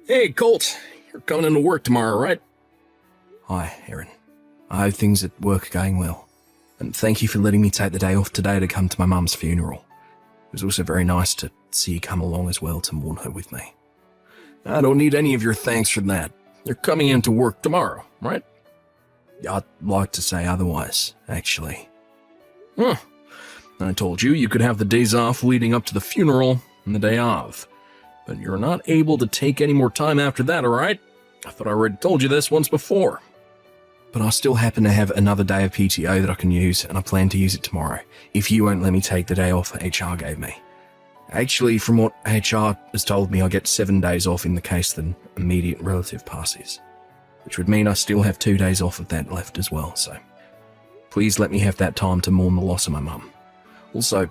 Hey, Colt. You're coming into work tomorrow, right? Hi, Aaron. I hope things at work are going well. And thank you for letting me take the day off today to come to my mum's funeral. It was also very nice to see you come along as well to mourn her with me. I don't need any of your thanks for that. You're coming into work tomorrow, right? I'd like to say otherwise, actually. I told you you could have the days off leading up to the funeral and the day of. But you're not able to take any more time after that, alright? I thought I already told you this once before. But I still happen to have another day of PTO that I can use, and I plan to use it tomorrow, if you won't let me take the day off that HR gave me. Actually, from what HR has told me, I get 7 days off in the case that an immediate relative passes, which would mean I still have 2 days off of that left as well, so please let me have that time to mourn the loss of my mum. Also,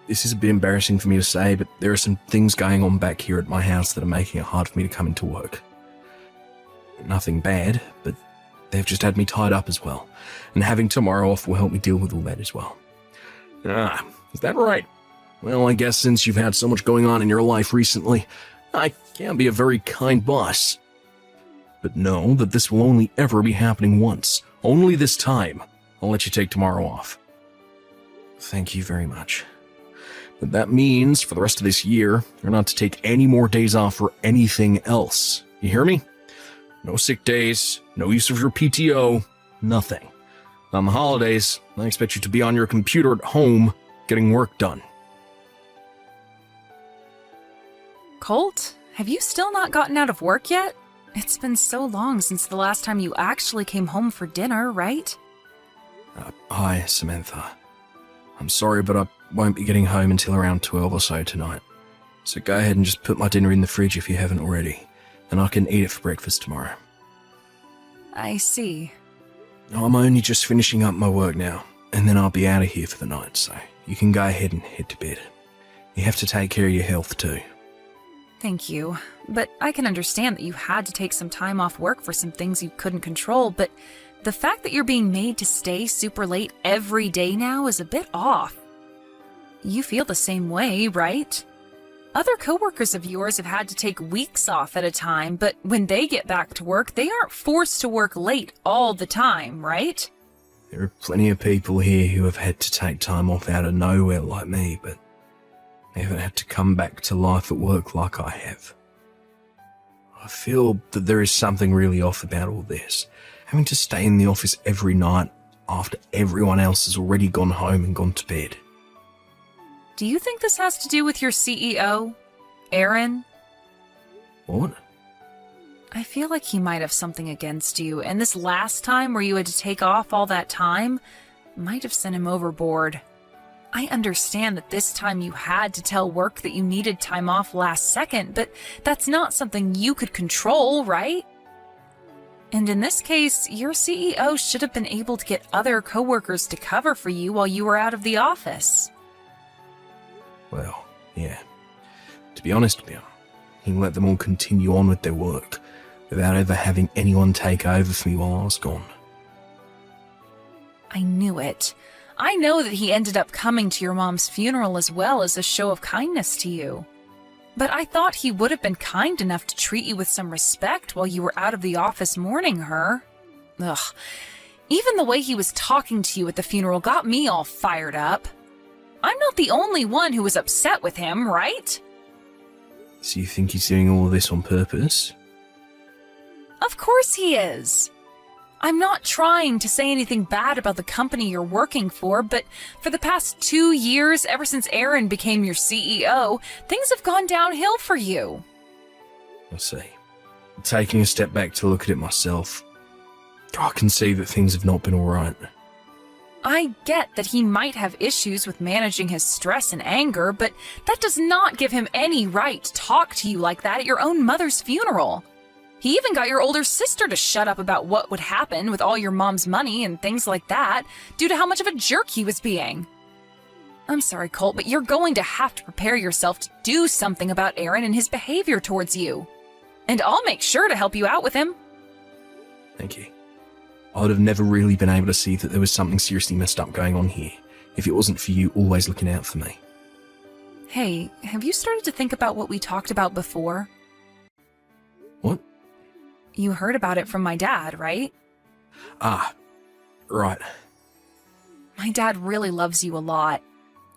this is a bit embarrassing for me to say, but there are some things going on back here at my house that are making it hard for me to come into work. Nothing bad, but they've just had me tied up as well, and having tomorrow off will help me deal with all that as well. Is that right? Well, I guess since you've had so much going on in your life recently, I can be a very kind boss. But know that this will only ever be happening once. Only this time. I'll let you take tomorrow off. Thank you very much. But that means, for the rest of this year, you're not to take any more days off for anything else. You hear me? No sick days, no use of your PTO, nothing. On the holidays, I expect you to be on your computer at home, getting work done. Colt, have you still not gotten out of work yet? It's been so long since the last time you actually came home for dinner, right? Hi, Samantha. I'm sorry, but I won't be getting home until around 12 or so tonight. So go ahead and just put my dinner in the fridge if you haven't already, and I can eat it for breakfast tomorrow. I see. I'm only just finishing up my work now, and then I'll be out of here for the night, so you can go ahead and head to bed. You have to take care of your health too. Thank you. But I can understand that you had to take some time off work for some things you couldn't control, but the fact that you're being made to stay super late every day now is a bit off. You feel the same way, right? Other coworkers of yours have had to take weeks off at a time, but when they get back to work, they aren't forced to work late all the time, right? There are plenty of people here who have had to take time off out of nowhere like me, but they haven't had to come back to life at work like I have. I feel that there is something really off about all this. Having to stay in the office every night after everyone else has already gone home and gone to bed. Do you think this has to do with your CEO, Aaron? What? I feel like he might have something against you, and this last time where you had to take off all that time might have sent him overboard. I understand that this time you had to tell work that you needed time off last second, but that's not something you could control, right? And in this case, your CEO should have been able to get other coworkers to cover for you while you were out of the office. Well, yeah. To be honest with you, he let them all continue on with their work without ever having anyone take over for me while I was gone. I knew it. I know that he ended up coming to your mom's funeral as well as a show of kindness to you. But I thought he would have been kind enough to treat you with some respect while you were out of the office mourning her. Ugh. Even the way he was talking to you at the funeral got me all fired up. I'm not the only one who was upset with him, right? So you think he's doing all of this on purpose? Of course he is. I'm not trying to say anything bad about the company you're working for, but for the past 2 years, ever since Aaron became your CEO, things have gone downhill for you. I see. Taking a step back to look at it myself, I can see that things have not been alright. I get that he might have issues with managing his stress and anger, but that does not give him any right to talk to you like that at your own mother's funeral. He even got your older sister to shut up about what would happen with all your mom's money and things like that, due to how much of a jerk he was being. I'm sorry, Colt, but you're going to have to prepare yourself to do something about Aaron and his behavior towards you. And I'll make sure to help you out with him. Thank you. I would have never really been able to see that there was something seriously messed up going on here, if it wasn't for you always looking out for me. Hey, have you started to think about what we talked about before? You heard about it from my dad, right? Ah, right. My dad really loves you a lot.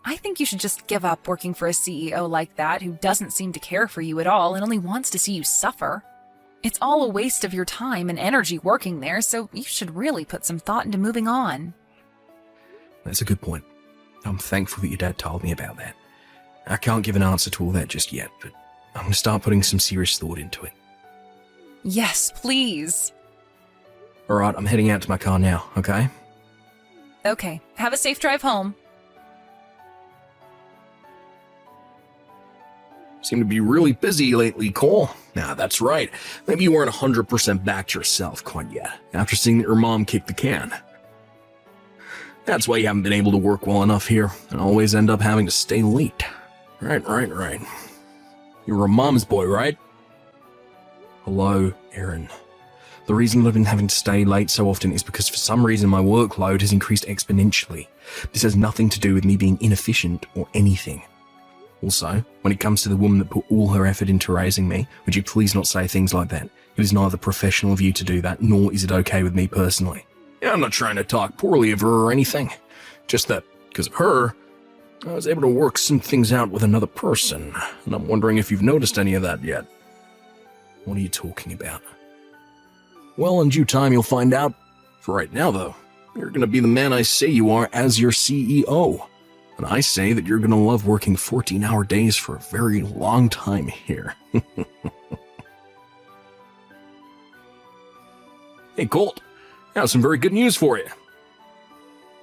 I think you should just give up working for a CEO like that who doesn't seem to care for you at all and only wants to see you suffer. It's all a waste of your time and energy working there, so you should really put some thought into moving on. That's a good point. I'm thankful that your dad told me about that. I can't give an answer to all that just yet, but I'm going to start putting some serious thought into it. Yes, please. All right, I'm heading out to my car now, okay? Okay, have a safe drive home. Seem to be really busy lately, Cole. Nah, that's right. Maybe you weren't 100% back to yourself quite yet, after seeing that your mom kicked the can. That's why you haven't been able to work well enough here, and always end up having to stay late. Right. You're a mom's boy, right? Hello, Aaron. The reason that I've been having to stay late so often is because for some reason my workload has increased exponentially. This has nothing to do with me being inefficient or anything. Also, when it comes to the woman that put all her effort into raising me, would you please not say things like that? It is neither professional of you to do that, nor is it okay with me personally. Yeah, I'm not trying to talk poorly of her or anything. Just that, because of her, I was able to work some things out with another person, and I'm wondering if you've noticed any of that yet. What are you talking about? Well, in due time you'll find out. For right now, though, you're going to be the man I say you are as your CEO. And I say that you're going to love working 14-hour days for a very long time here. Hey, Colt. I have some very good news for you.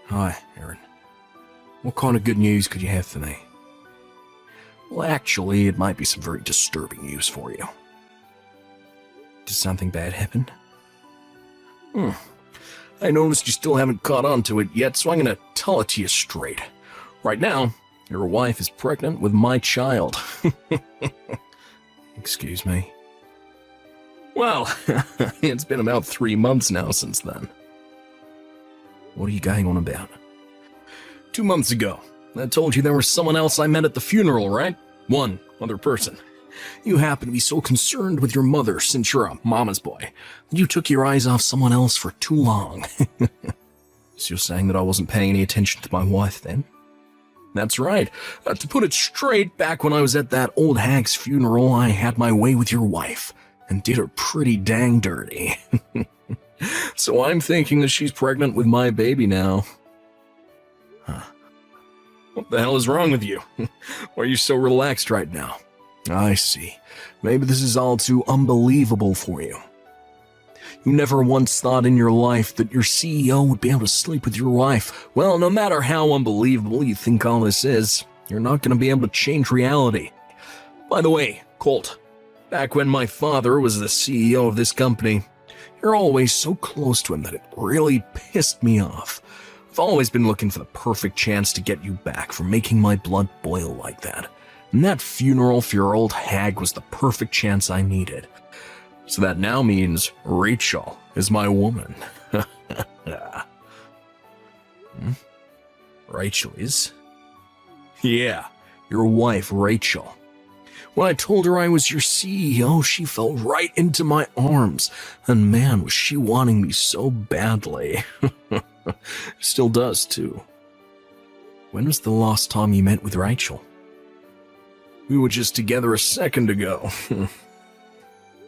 Hi, Aaron. What kind of good news could you have for me? Well, actually, it might be some very disturbing news for you. Did something bad happen? I noticed you still haven't caught on to it yet, so I'm going to tell it to you straight. Right now, your wife is pregnant with my child. Excuse me? Well, it's been about 3 months now since then. What are you going on about? 2 months ago, I told you there was someone else I met at the funeral, right? One other person. You happen to be so concerned with your mother since you're a mama's boy that you took your eyes off someone else for too long. So you're saying that I wasn't paying any attention to my wife then? That's right. To put it straight, back when I was at that old hag's funeral, I had my way with your wife and did her pretty dang dirty. So I'm thinking that she's pregnant with my baby now. Huh. What the hell is wrong with you? Why are you so relaxed right now? I see. Maybe this is all too unbelievable for you. You never once thought in your life that your CEO would be able to sleep with your wife. Well, no matter how unbelievable you think all this is, you're not going to be able to change reality. By the way, Colt, back when my father was the CEO of this company, you're always so close to him that it really pissed me off. I've always been looking for the perfect chance to get you back for making my blood boil like that. And that funeral for your old hag was the perfect chance I needed. So that now means Rachel is my woman. Rachel is? Yeah, your wife, Rachel. When I told her I was your CEO, she fell right into my arms. And man, was she wanting me so badly. Still does, too. When was the last time you met with Rachel? We were just together a second ago.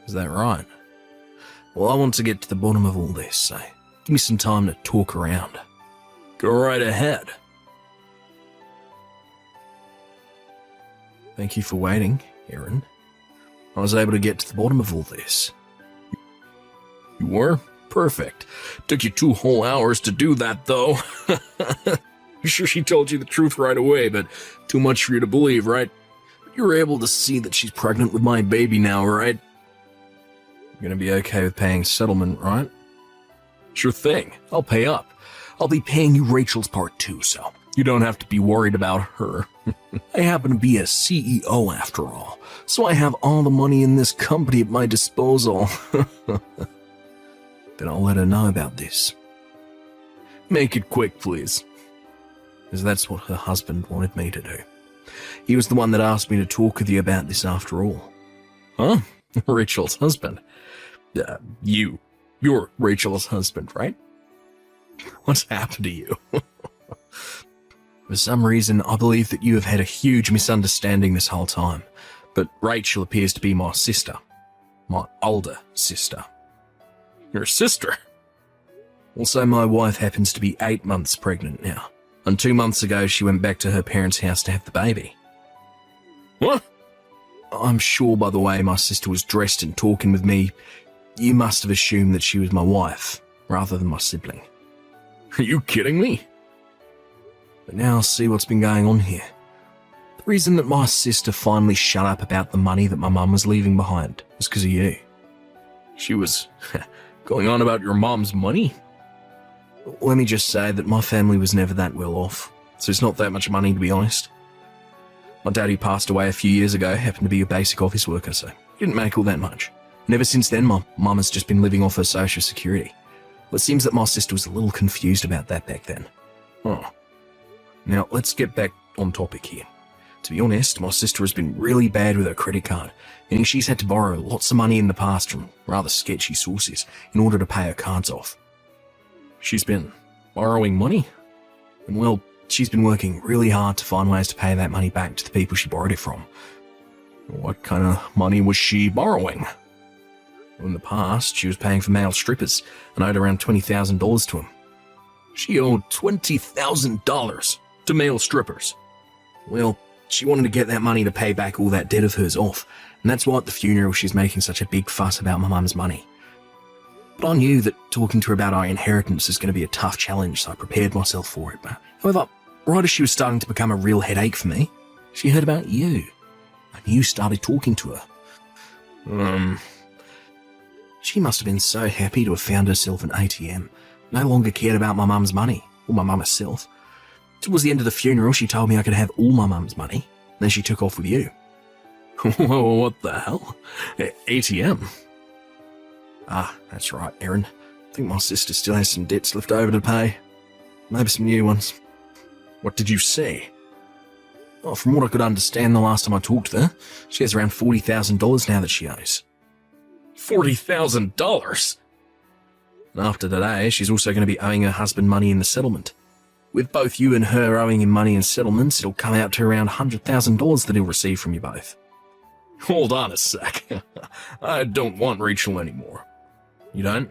Is that right? Well, I want to get to the bottom of all this, so give me some time to talk around. Go right ahead. Thank you for waiting, Aaron. I was able to get to the bottom of all this. You were? Perfect. Took you 2 whole hours to do that, though. I'm sure she told you the truth right away, but too much for you to believe, right? You were able to see that she's pregnant with my baby now, right? You're gonna be okay with paying settlement, right? Sure thing. I'll pay up. I'll be paying you Rachel's part too, so you don't have to be worried about her. I happen to be a CEO after all, so I have all the money in this company at my disposal. Then I'll let her know about this. Make it quick, please. Because that's what her husband wanted me to do. He was the one that asked me to talk with you about this after all. Huh? Rachel's husband? You're Rachel's husband, right? What's happened to you? For some reason, I believe that you have had a huge misunderstanding this whole time, but Rachel appears to be my sister. My older sister. Your sister? Also, my wife happens to be 8 months pregnant now, and 2 months ago she went back to her parents' house to have the baby. What? I'm sure by the way my sister was dressed and talking with me, you must have assumed that she was my wife, rather than my sibling. Are you kidding me? But now I'll see what's been going on here. The reason that my sister finally shut up about the money that my mum was leaving behind was because of you. She was going on about your mom's money? Let me just say that my family was never that well off, so it's not that much money to be honest. My daddy passed away a few years ago, happened to be a basic office worker, so he didn't make all that much. And ever since then, my mum has just been living off her social security. Well, it seems that my sister was a little confused about that back then. Oh. Now, let's get back on topic here. To be honest, my sister has been really bad with her credit card, meaning she's had to borrow lots of money in the past from rather sketchy sources in order to pay her cards off. She's been borrowing money? And well, she's been working really hard to find ways to pay that money back to the people she borrowed it from. What kind of money was she borrowing? In the past, she was paying for male strippers and owed around $20,000 to them. She owed $20,000 to male strippers. Well, she wanted to get that money to pay back all that debt of hers off, and that's why at the funeral she's making such a big fuss about my mum's money. But I knew that talking to her about our inheritance is going to be a tough challenge, so I prepared myself for it. But however, right as she was starting to become a real headache for me, she heard about you, and you started talking to her. She must have been so happy to have found herself an ATM, no longer cared about my mum's money, or my mum herself. Towards the end of the funeral, she told me I could have all my mum's money, then she took off with you. Whoa, what the hell? ATM? Ah, that's right, Aaron. I think my sister still has some debts left over to pay. Maybe some new ones. What did you say? Oh, from what I could understand the last time I talked to her, she has around $40,000 now that she owes. $40,000? And after today, she's also going to be owing her husband money in the settlement. With both you and her owing him money in settlements, it'll come out to around $100,000 that he'll receive from you both. Hold on a sec. I don't want Rachel anymore. You don't?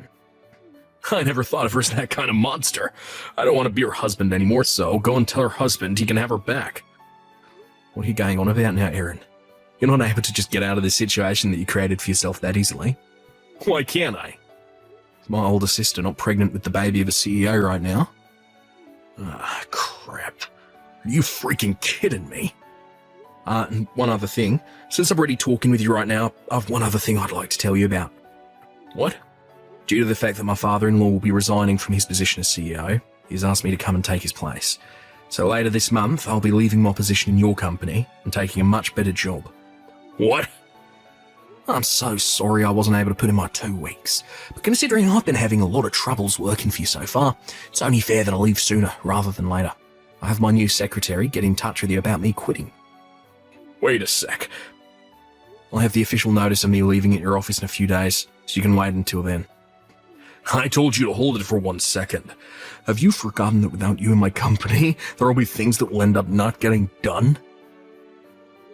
I never thought of her as that kind of monster. I don't want to be her husband anymore, so go and tell her husband he can have her back. What are you going on about now, Aaron? You're not able to just get out of this situation that you created for yourself that easily. Why can't I? Is my older sister not pregnant with the baby of a CEO right now? Ah, crap. Are you freaking kidding me? And one other thing. Since I'm already talking with you right now, I've one other thing I'd like to tell you about. What? Due to the fact that my father-in-law will be resigning from his position as CEO, he's asked me to come and take his place. So later this month, I'll be leaving my position in your company and taking a much better job. What? I'm so sorry I wasn't able to put in my 2 weeks, but considering I've been having a lot of troubles working for you so far, it's only fair that I leave sooner rather than later. I have my new secretary get in touch with you about me quitting. Wait a sec. I'll have the official notice of me leaving at your office in a few days, so you can wait until then. I told you to hold it for 1 second. Have you forgotten that without you in my company, there will be things that will end up not getting done?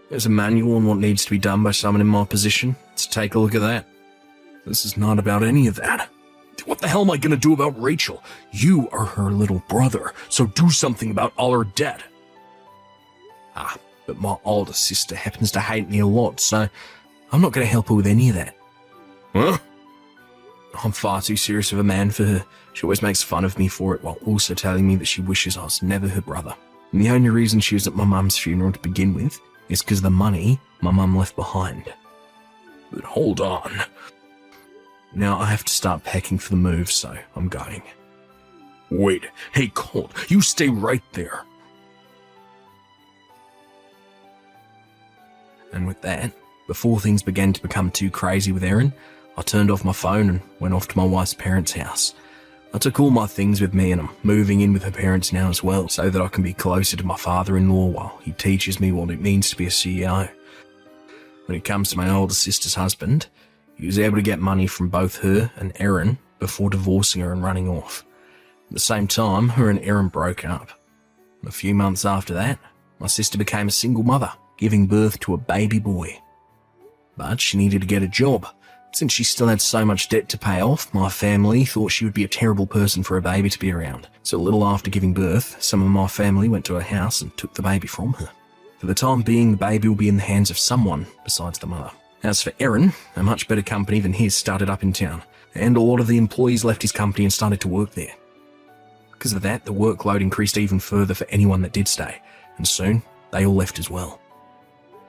There's a manual on what needs to be done by someone in my position, so take a look at that. This is not about any of that. What the hell am I going to do about Rachel? You are her little brother, so do something about all her debt. Ah, but my older sister happens to hate me a lot, so I'm not going to help her with any of that. Huh? I'm far too serious of a man for her. She always makes fun of me for it while also telling me that she wishes I was never her brother. And the only reason she was at my mum's funeral to begin with is because of the money my mum left behind. But hold on. Now I have to start packing for the move, so I'm going. Wait, hey Colt, you stay right there. And with that, before things began to become too crazy with Erin, I turned off my phone and went off to my wife's parents' house. I took all my things with me and I'm moving in with her parents now as well, so that I can be closer to my father-in-law while he teaches me what it means to be a CEO. When it comes to my older sister's husband, He was able to get money from both her and Erin before divorcing her and running off. At the same time, her and Erin broke up. A few months after that, my sister became a single mother, giving birth to a baby boy. But she needed to get a job. Since she still had so much debt to pay off, my family thought she would be a terrible person for a baby to be around. So a little after giving birth, some of my family went to her house and took the baby from her. For the time being, the baby will be in the hands of someone besides the mother. As for Erin, a much better company than his started up in town, and a lot of the employees left his company and started to work there. Because of that, the workload increased even further for anyone that did stay, and soon they all left as well.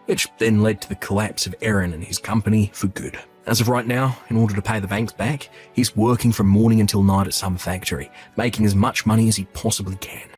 Which then led to the collapse of Erin and his company for good. As of right now, in order to pay the banks back, he's working from morning until night at some factory, making as much money as he possibly can.